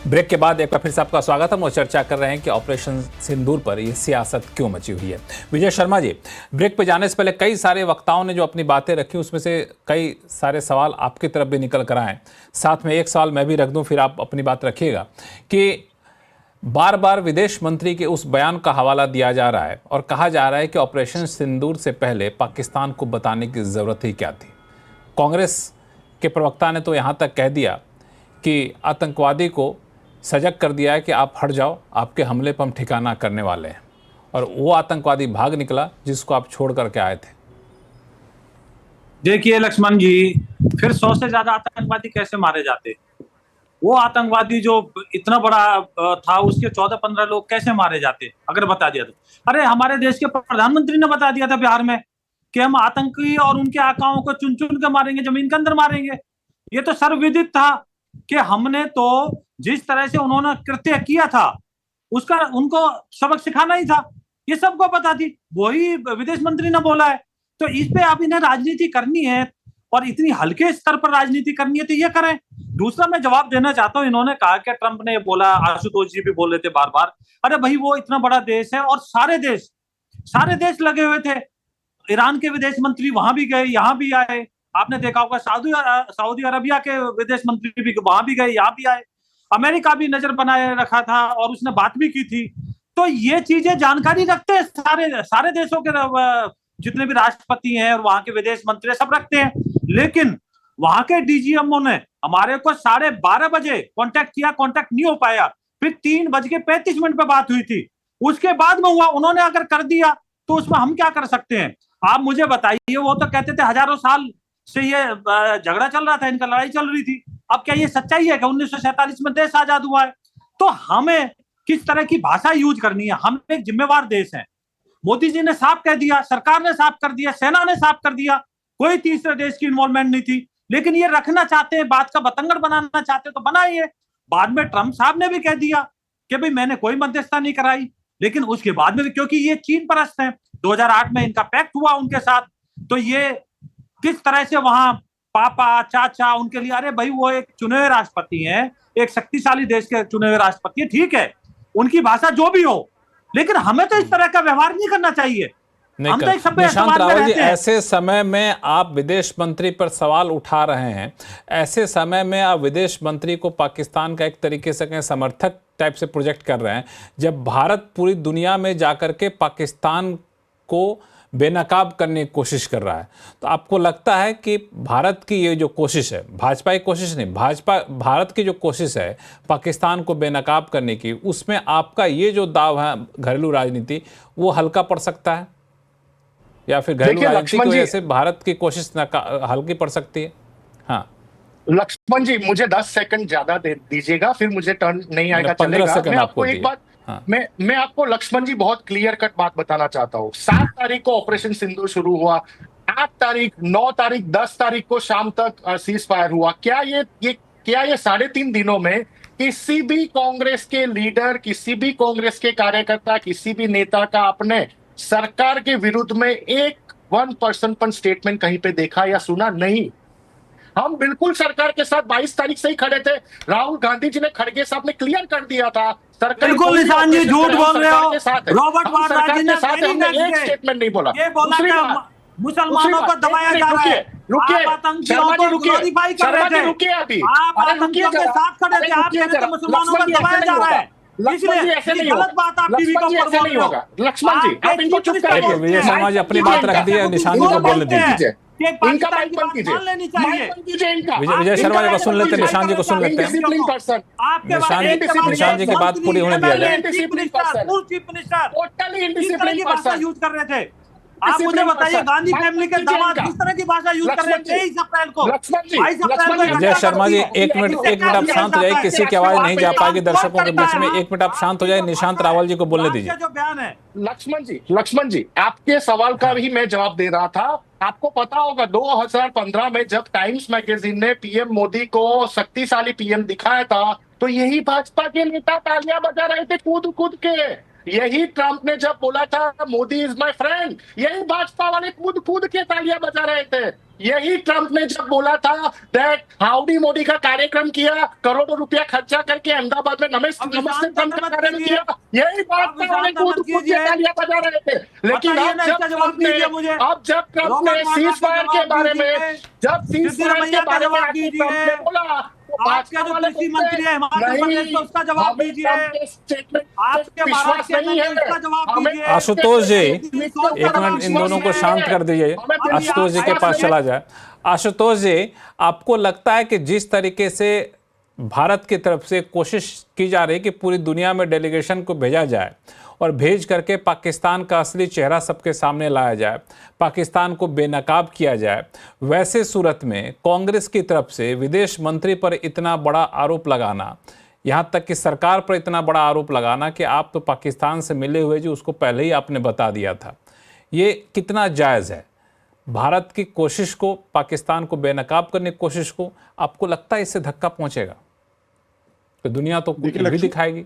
Break के बाद एक बार फिर से आपका स्वागत है। हम चर्चा कर रहे हैं कि ऑपरेशन सिंदूर पर ये सियासत क्यों मची हुई है। विजय शर्मा जी, ब्रेक पे जाने से पहले कई सारे वक्ताओं ने जो अपनी बातें रखी उसमें से कई सारे सवाल आपकी तरफ भी निकल कर आए। साथ में एक सवाल मैं भी रख दूं, फिर आप अपनी बात रखिएगा कि बार बार विदेश मंत्री के उस बयान का हवाला दिया जा रहा है और कहा जा रहा है कि ऑपरेशन सिंदूर से पहले पाकिस्तान को बताने की ज़रूरत ही क्या थी। कांग्रेस के प्रवक्ता ने तो यहाँ तक कह दिया कि आतंकवादी को सजग कर दिया है कि आप हट जाओ, आपके हमले पर हम ठिकाना करने वाले हैं, और वो आतंकवादी भाग निकला जिसको आप छोड़ करके आए थे। देखिए लक्ष्मण जी, फिर 100 से ज्यादा आतंकवादी कैसे मारे जाते? वो आतंकवादी जो इतना बड़ा था, उसके 14-15 लोग कैसे मारे जाते अगर बता दिया तो? अरे हमारे देश के प्रधानमंत्री ने बता दिया था बिहार में कि हम आतंकी और उनके आकाओं को चुन चुन के मारेंगे, जमीन के अंदर मारेंगे। ये तो सर्वविदित था कि हमने तो जिस तरह से उन्होंने कृत्य किया था उसका उनको सबक सिखाना ही था। ये सबको पता थी, वही विदेश मंत्री ने बोला है। तो इस पे आप इन्हें राजनीति करनी है और इतनी हल्के स्तर पर राजनीति करनी है तो ये करें। दूसरा मैं जवाब देना चाहता हूं, इन्होंने कहा कि ट्रंप ने बोला, आशुतोष जी भी बोल रहे थे बार बार। अरे भाई, वो इतना बड़ा देश है और सारे देश लगे हुए थे। ईरान के विदेश मंत्री वहां भी गए, यहाँ भी आए। आपने देखा होगा सऊदी अरबिया के विदेश मंत्री भी वहां भी गए, यहाँ भी आए। अमेरिका भी नजर बनाए रखा था और उसने बात भी की थी। तो ये चीजें जानकारी रखते हैं सारे देशों के जितने भी राष्ट्रपति हैं और वहां के विदेश मंत्री सब रखते हैं। लेकिन वहां के डीजीएमओ ने हमारे को 12:30 बजे कांटेक्ट किया, कांटेक्ट नहीं हो पाया। फिर 3:35 पे बात हुई थी, उसके बाद में हुआ। उन्होंने अगर कर दिया तो उसमें हम क्या कर सकते हैं? आप मुझे बताइए। वो तो कहते थे हजारों साल से ये झगड़ा चल रहा था, इनका लड़ाई चल रही थी। अब क्या ये सच्चाई है कि 1947 में देश आजाद हुआ है? तो हमें किस तरह की भाषा यूज करनी है? हम एक जिम्मेवार देश है। मोदी जी ने साफ कह दिया, सरकार ने साफ कर दिया, सेना ने साफ कर दिया, कोई तीसरे देश की इन्वॉल्वमेंट नहीं थी। लेकिन ये रखना चाहते हैं, बात का बतंगड़ बनाना चाहते हैं तो बनाइए। बाद में ट्रंप साहब ने भी कह दिया कि भाई मैंने कोई मध्यस्थता नहीं कराई। लेकिन उसके बाद में भी, क्योंकि ये चीन परस्त है, 2008 में इनका पैक्ट हुआ उनके साथ, तो ये किस तरह से वहां पापा चाचा उनके लिए, अरे भाई वो एक चुने हुए राष्ट्रपति हैं, एक शक्तिशाली देश के चुने हुए राष्ट्रपति है, ठीक है, उनकी भाषा जो भी हो, लेकिन हमें तो इस तरह का व्यवहार नहीं करना चाहिए। हम तो एक सभ्य निशांत समाज में रावल जी, रहते हैं। ऐसे समय में आप विदेश मंत्री पर सवाल उठा रहे हैं, ऐसे समय में आप विदेश मंत्री को पाकिस्तान का एक तरीके से कहें समर्थक टाइप से प्रोजेक्ट कर रहे हैं, जब भारत पूरी दुनिया में जाकर के पाकिस्तान को बेनकाब करने की कोशिश कर रहा है। तो आपको लगता है कि भारत की ये जो कोशिश है, भाजपा की कोशिश नहीं, भारत की जो कोशिश है पाकिस्तान को बेनकाब करने की, उसमें आपका ये जो दाव है घरेलू राजनीति, वो हल्का पड़ सकता है, या फिर घरेलू राजनीति की वजह से भारत की कोशिश हल्की पड़ सकती है? हाँ लक्ष्मण जी, मुझे 10 सेकंड ज्यादा दे दीजिएगा, फिर मुझे टर्न नहीं आएगा, 15 चलेगा। सेकंड मैं आपको एक बात, हाँ। मैं आपको लक्ष्मण जी बहुत क्लियर कट बात बताना चाहता हूँ। 7 तारीख को ऑपरेशन सिंदूर शुरू हुआ, 8 तारीख, 9 तारीख, 10 तारीख को शाम तक सीज फायर हुआ। क्या ये 3.5 दिनों में किसी भी कांग्रेस के लीडर, किसी भी कांग्रेस के कार्यकर्ता, किसी भी नेता का अपने सरकार के विरुद्ध में एक 1% स्टेटमेंट कहीं पे देखा या सुना? नहीं। हम बिल्कुल सरकार के साथ 22 तारीख से ही खड़े थे। राहुल गांधी जी ने, खड़गे साहब ने क्लियर कर दिया था, सरकार बिल्कुल निशान जी झूठ बोल रहे हो। रॉबर्ट वाड्रा जी ने एक स्टेटमेंट नहीं बोला। ये बोला कि मुसलमानों को दबाया जा रहा है। रुकिए आतंकियों को ग्लोरीफाई कर रहे थे। रुकिए अभी, आप आतंकियों के साथ खड़े थे, आप कह रहे थे मुसलमानों को दबाया जा रहा है। लक्ष्मण जी ऐसे नहीं होगा। गलत बात आप टीवी पर बोल रहे हो। लक्ष्मण जी, आप इनको चुप देखिए, विजय शर्मा जी अपनी बात रख दी है, निशान जी को बोलने दीजिए। इनका माइक बंद कीजिए, माइक बंद कीजिए इनका। विजय शर्मा जी को सुन लेते हैं, निशान जी को सुन लेते हैं। निशान जी की बात पूरी होने दिया जाए। टोटली इनडिसिप्लिन पर्सन यूज कर रहे थे। आप मुझे बताइए, गांधी फैमिली के दामाद किस तरह की भाषा यूज कर रहे थे 23 अप्रैल को? विजय शर्मा जी, एक मिनट आप शांत हो जाइए, किसी की आवाज नहीं जा पाएगी दर्शकों के बीच में। 1 मिनट आप शांत हो जाए, निशांत रावल जी को बोलने दीजिए। जो बयान है लक्ष्मण जी, आपके सवाल का भी मैं जवाब दे रहा था। आपको पता होगा 2015 में जब टाइम्स मैगजीन ने पीएम मोदी को शक्तिशाली पीएम दिखाया था, तो यही भाजपा के नेता तालियां बजा रहे थे कूद कूद के। यही ट्रंप ने जब बोला था मोदी इज माय फ्रेंड, यही भाजपा वाले कूद कूद के तालियां बजा रहे थे। यही ट्रंप ने जब बोला था दैट हाउडी मोदी का कार्यक्रम किया, करोड़ों रुपया खर्चा करके अहमदाबाद में नमस्ते ट्रंप का कार्यक्रम किया, यही भाजपा वाले कूद कूद के तालियां बजा रहे थे। लेकिन अब जब ट्रंप ने सीज फायर के बारे में, जब सीज फायर के बारे में ट्रंप ने बोला, आपके जो कृषि मंत्री है हिमाचल प्रदेश, तो उसका जवाब दीजिए। आपके महाराष्ट्र में उसका जवाब दीजिए। आशुतोष जी, एक मिनट इन दोनों को शांत कर दीजिए, आशुतोष जी के पास चला जाए। आशुतोष जी, आपको लगता है कि जिस तरीके से भारत की तरफ से कोशिश की जा रही है कि पूरी दुनिया में डेलीगेशन को भेजा जाए और भेज करके पाकिस्तान का असली चेहरा सबके सामने लाया जाए, पाकिस्तान को बेनकाब किया जाए, वैसे सूरत में कांग्रेस की तरफ से विदेश मंत्री पर इतना बड़ा आरोप लगाना, यहाँ तक कि सरकार पर इतना बड़ा आरोप लगाना कि आप तो पाकिस्तान से मिले हुए जी, उसको पहले ही आपने बता दिया था, ये कितना जायज़ है? भारत की कोशिश को, पाकिस्तान को बेनकाब करने की कोशिश को, आपको लगता है इससे धक्का पहुंचेगा? तो दुनिया तो भी दिखाएगी।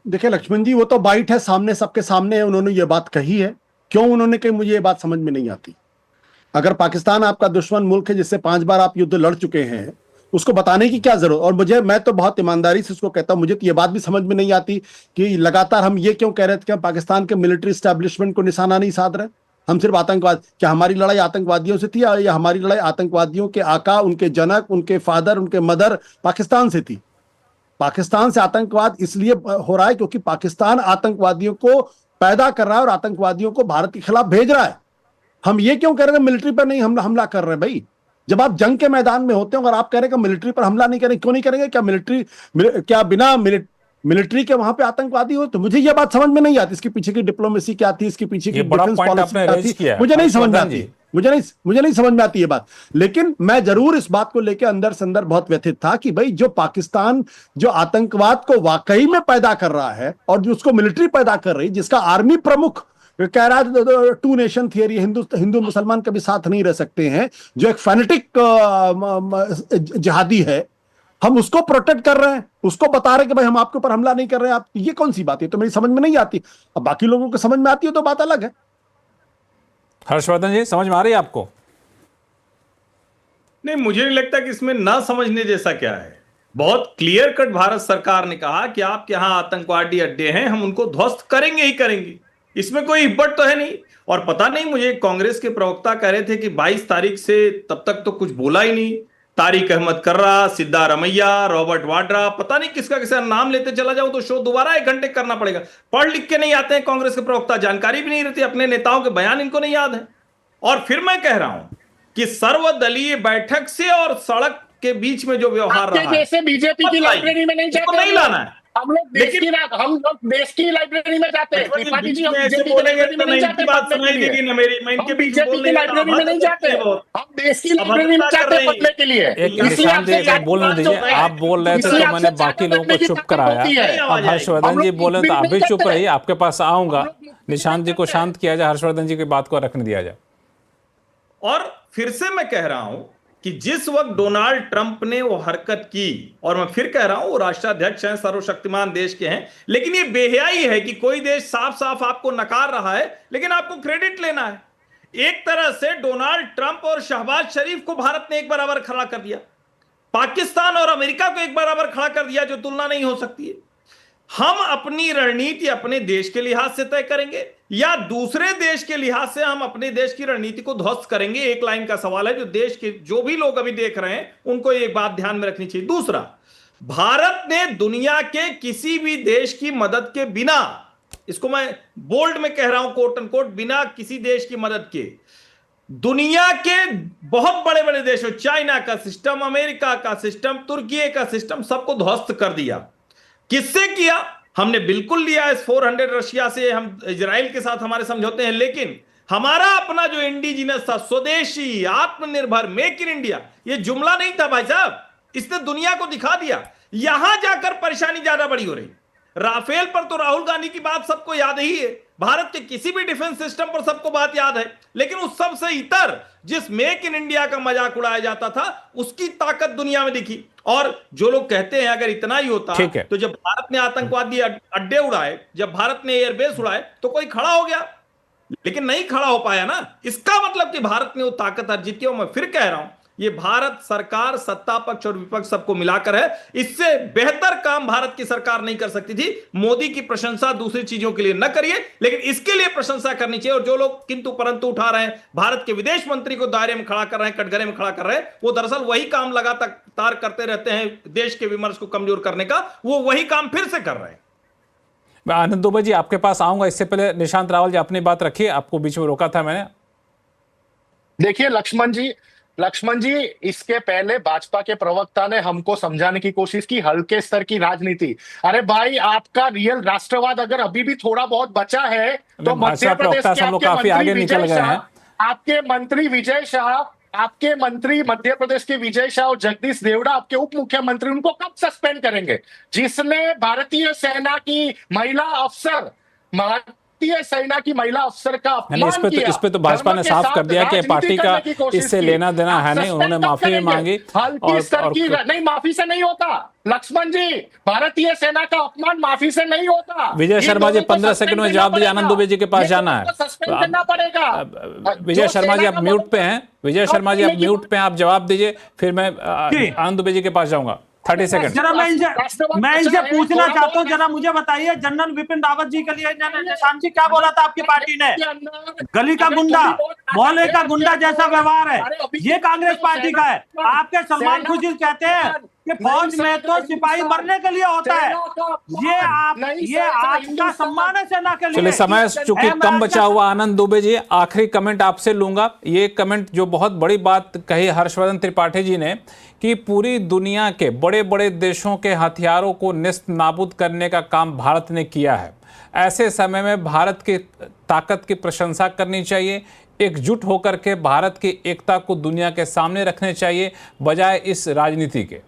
देखिए लक्ष्मण जी, वो तो बाइट है, सामने सबके सामने है, उन्होंने ये बात कही है। क्यों उन्होंने कही, मुझे ये बात समझ में नहीं आती। अगर पाकिस्तान आपका दुश्मन मुल्क है जिससे 5 बार आप युद्ध लड़ चुके हैं, उसको बताने की क्या जरूरत? और मैं तो बहुत ईमानदारी से उसको कहता हूं, मुझे तो ये बात भी समझ में नहीं आती कि लगातार हम ये क्यों कह रहे थे कि हम पाकिस्तान के मिलिट्री एस्टेब्लिशमेंट को निशाना नहीं साध रहे, हम सिर्फ आतंकवाद। क्या हमारी लड़ाई आतंकवादियों से थी या हमारी लड़ाई आतंकवादियों के आका, उनके जनक, उनके फादर, उनके मदर पाकिस्तान से थी? पाकिस्तान से आतंकवाद इसलिए हो रहा है क्योंकि पाकिस्तान आतंकवादियों को पैदा कर रहा है और आतंकवादियों को भारत के खिलाफ भेज रहा है। हम ये क्यों कह रहे हैं मिलिट्री पर नहीं हमला कर रहे हैं? भाई, जब आप जंग के मैदान में होते हैं और आप कह रहे हैं कि मिलिट्री पर हमला नहीं करेंगे, क्यों नहीं करेंगे? क्या बिना मिलिट्री के वहां पे आतंकवादी हो? तो मुझे ये बात समझ में नहीं आती, इसके पीछे की डिप्लोमेसी क्या थी, इसके पीछे की डिफेंस पॉलिसी क्या थी, मुझे नहीं समझ में आती। मुझे नहीं समझ में आती ये बात। लेकिन मैं जरूर इस बात को लेकर अंदर से अंदर बहुत व्यथित था कि भाई, जो पाकिस्तान जो आतंकवाद को वाकई में पैदा कर रहा है और जो उसको मिलिट्री पैदा कर रही, जिसका आर्मी प्रमुख कह रहा है 2 नेशन थियरी, हिंदू मुसलमान कभी साथ नहीं रह सकते हैं, जो एक फैनेटिक जिहादी है, हम उसको प्रोटेक्ट कर रहे हैं, उसको बता रहे हैं कि भाई हम आपके ऊपर हमला नहीं कर रहे हैं। आप, ये कौन सी बात है? तो मेरी समझ में नहीं आती। अब बाकी लोगों को समझ में आती है तो बात अलग है। हर्षवर्धन जी, समझ में आ रही है आपको? नहीं, मुझे नहीं लगता कि इसमें ना समझने जैसा क्या है। बहुत क्लियर कट भारत सरकार ने कहा कि आपके यहां आतंकवादी अड्डे हैं, हम उनको ध्वस्त करेंगे ही करेंगे, इसमें कोई हिब्बत तो है नहीं। और पता नहीं, मुझे कांग्रेस के प्रवक्ता कह रहे थे कि 22 तारीख से तब तक तो कुछ बोला ही नहीं। तारिक अहमद कर्रा, सिद्धारमैया, रॉबर्ट वाड्रा, पता नहीं किसका किसका नाम लेते चला जाऊं तो शो दोबारा 1 घंटे करना पड़ेगा। पढ़ लिख के नहीं आते हैं कांग्रेस के प्रवक्ता, जानकारी भी नहीं रहती, अपने नेताओं के बयान इनको नहीं याद है। और फिर मैं कह रहा हूं कि सर्वदलीय बैठक से और सड़क के बीच में जो व्यवहार रहा है, जैसे बीजेपी की लाइब्रेरी में नहीं जाते, नहीं लाना है। हम लोग देश की लाइब्रेरी में जाते हैं। त्रिपाठी जी, हम बीजेपी की लाइब्रेरी में नहीं जाते, बीजेपी की लाइब्रेरी में नहीं जाते, हम देश की लाइब्रेरी में जाते हैं पढ़ने के लिए। बोलने दीजिए, आप बोल रहे थे तो मैंने बाकी लोगों को चुप कराया। अब हर्षवर्धन जी बोले तो आप भी चुप रहिए, आपके पास आऊंगा। निशांत जी को शांत किया जाए, हर्षवर्धन जी की बात को रखने दिया जाए। और फिर से मैं कह रहा हूं कि जिस वक्त डोनाल्ड ट्रंप ने वो हरकत की, और मैं फिर कह रहा हूं वो राष्ट्राध्यक्ष हैं, सर्वशक्तिमान देश के हैं, लेकिन ये बेहयाई है कि कोई देश साफ साफ आपको नकार रहा है लेकिन आपको क्रेडिट लेना है। एक तरह से डोनाल्ड ट्रंप और शहबाज शरीफ को भारत ने एक बराबर खड़ा कर दिया, पाकिस्तान और अमेरिका को एक बराबर खड़ा कर दिया, जो तुलना नहीं हो सकती है। हम अपनी रणनीति अपने देश के लिहाज से तय करेंगे या दूसरे देश के लिहाज से हम अपने देश की रणनीति को ध्वस्त करेंगे? एक लाइन का सवाल है जो देश के जो भी लोग अभी देख रहे हैं उनको एक बात ध्यान में रखनी चाहिए। दूसरा, भारत ने दुनिया के किसी भी देश की मदद के बिना, इसको मैं बोल्ड में कह रहा हूं, कोट अनकोट, बिना किसी देश की मदद के दुनिया के बहुत बड़े बड़े देशों, चाइना का सिस्टम, अमेरिका का सिस्टम, तुर्की का सिस्टम, सबको ध्वस्त कर दिया। किससे किया? हमने बिल्कुल लिया S-400 रशिया से, हम इजराइल के साथ हमारे समझौते हैं, लेकिन हमारा अपना जो इंडिजिनस था, स्वदेशी, आत्मनिर्भर, मेक इन इंडिया, ये जुमला नहीं था भाई साहब, इसने दुनिया को दिखा दिया। यहां जाकर परेशानी ज्यादा बड़ी हो रही। राफेल पर तो राहुल गांधी की बात सबको याद ही है, भारत के किसी भी डिफेंस सिस्टम पर सबको बात याद है, लेकिन उस सब से इतर जिस मेक इन इंडिया का मजाक उड़ाया जाता था, उसकी ताकत दुनिया में दिखी। और जो लोग कहते हैं अगर इतना ही होता तो जब भारत ने आतंकवादी अड्डे उड़ाए, जब भारत ने एयरबेस उड़ाए, तो कोई खड़ा हो गया, लेकिन नहीं खड़ा हो पाया ना। इसका मतलब कि भारत ने वो ताकत अर्जित की। मैं फिर कह रहा हूं, ये भारत सरकार सत्ता पक्ष और विपक्ष सबको मिलाकर है। इससे बेहतर काम भारत की सरकार नहीं कर सकती थी। मोदी की प्रशंसा दूसरी चीजों के लिए न करिए, लेकिन इसके लिए प्रशंसा करनी चाहिए। और जो लोग किंतु परंतु उठा रहे हैं, भारत के विदेश मंत्री को दायरे में खड़ा कर रहे हैं, कटघरे में खड़ा कर रहे हैं, वो दरअसल वही काम लगातार करते रहते हैं देश के विमर्श को कमजोर करने का। वो वही काम फिर से कर रहे हैं। मैं आनंद दुबे जी आपके पास आऊंगा, इससे पहले निशांत रावल जी अपनी बात रखिए, आपको बीच में रोका था मैंने। देखिए लक्ष्मण जी, इसके पहले भाजपा के प्रवक्ता ने हमको समझाने की कोशिश की हल्के स्तर की राजनीति। अरे भाई, आपका रियल राष्ट्रवाद अगर अभी भी थोड़ा बहुत बचा है तो मध्य प्रदेश के काफी आगे निकल गए हैं। आपके मंत्री मध्य प्रदेश के विजय शाह और जगदीश देवड़ा, आपके उप मुख्यमंत्री, उनको कब सस्पेंड करेंगे? जिसने भारतीय सेना की महिला अफसर का अपमान किया, इस पे तो भाजपा ने साफ कर दिया कि पार्टी का इससे लेना देना है नहीं। उन्होंने माफी भी मांगी नहीं, माफी से नहीं होता लक्ष्मण जी। भारतीय सेना का अपमान माफी से नहीं होता। विजय शर्मा जी 15 सेकंड में जवाब दीजिए, आनंद दुबे जी के पास जाना है। सस्पेंड करना पड़ेगा। विजय शर्मा जी आप म्यूट पे हैं, विजय शर्मा जी आप म्यूट पे हैं, आप जवाब दीजिए, फिर मैं आनंद दुबे जी के पास जाऊंगा। 30 सेकंड। जरा मैं इनसे पूछना चाहता हूँ, जरा मुझे बताइए, जनरल विपिन रावत जी के लिए निशांत जी क्या बोला था आपकी पार्टी ने? गली का गुंडा, मोहल्ले का गुंडा जैसा व्यवहार है, ये कांग्रेस पार्टी का है। आपके सलमान खुर्शीद कहते हैं कि फौज में तो सिपाही मरने के लिए होता है। ये आपका सम्मान है सेना के लिए। चलिए, समय चूंकि कम बचा हुआ, आनंद दुबे जी आखिरी कमेंट आपसे लूंगा। ये कमेंट जो बहुत बड़ी बात कही हर्षवर्धन त्रिपाठी जी ने कि पूरी दुनिया के बड़े बड़े देशों के हथियारों को निस्त नाबूद करने का काम भारत ने किया है। ऐसे समय में भारत की ताकत की प्रशंसा करनी चाहिए, एकजुट होकर के भारत की एकता को दुनिया के सामने रखने चाहिए, बजाय इस राजनीति के।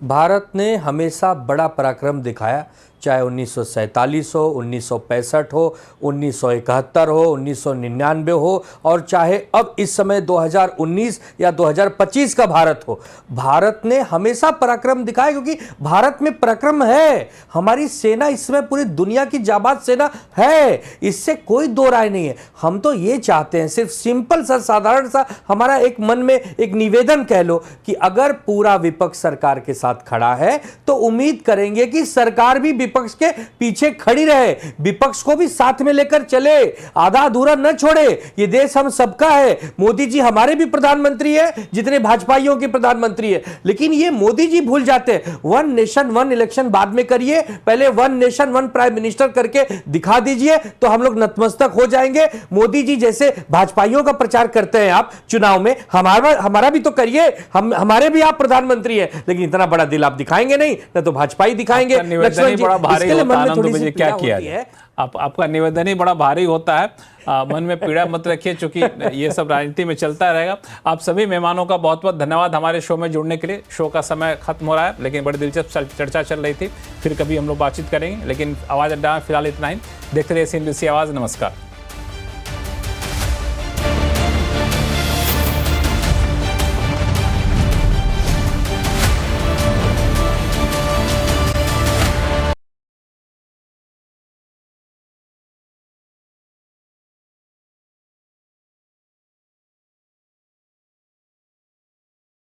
भारत ने हमेशा बड़ा पराक्रम दिखाया, चाहे 1947 हो, 1965 हो, 1971 हो, 1999 हो, और चाहे अब इस समय 2019 या 2025 का भारत हो। भारत ने हमेशा पराक्रम दिखाया, क्योंकि भारत में पराक्रम है। हमारी सेना इस समय पूरी दुनिया की जाबाज सेना है, इससे कोई दो राय नहीं है। हम तो ये चाहते हैं, सिर्फ सिंपल सा साधारण सा हमारा एक मन में एक निवेदन कह लो कि अगर पूरा विपक्ष सरकार के साथ खड़ा है तो उम्मीद करेंगे कि सरकार भी विपक्ष के पीछे खड़ी रहे, विपक्ष को भी साथ में लेकर चले, आधा अधूरा न छोड़े। ये देश हम सबका है। मोदी जी हमारे भी प्रधानमंत्री है जितने भाजपाइयों के प्रधानमंत्री है, लेकिन ये मोदी जी भूल जाते हैं। वन नेशन वन इलेक्शन बाद में करिए, पहले one nation one prime minister करके दिखा दीजिए तो हम लोग नतमस्तक हो जाएंगे। मोदी जी जैसे भाजपाइयों का प्रचार करते हैं आप चुनाव में, हमारा भी तो करिए। हमारे भी आप प्रधानमंत्री है, लेकिन इतना बड़ा दिल आप दिखाएंगे नहीं, न तो भाजपाई दिखाएंगे। बड़ा भारी होता है, आनंद दुबे क्या किया है? आपका निवेदन ही बड़ा भारी होता है। मन में पीड़ा मत रखिए, क्योंकि ये सब राजनीति में चलता रहेगा। आप सभी मेहमानों का बहुत बहुत धन्यवाद हमारे शो में जुड़ने के लिए। शो का समय खत्म हो रहा है, लेकिन बड़ी दिलचस्प चर्चा चल रही थी। फिर कभी हम लोग बातचीत करेंगे, लेकिन आवाज अड्डा में फिलहाल इतना ही। देखते रहिए CNBC आवाज। नमस्कार।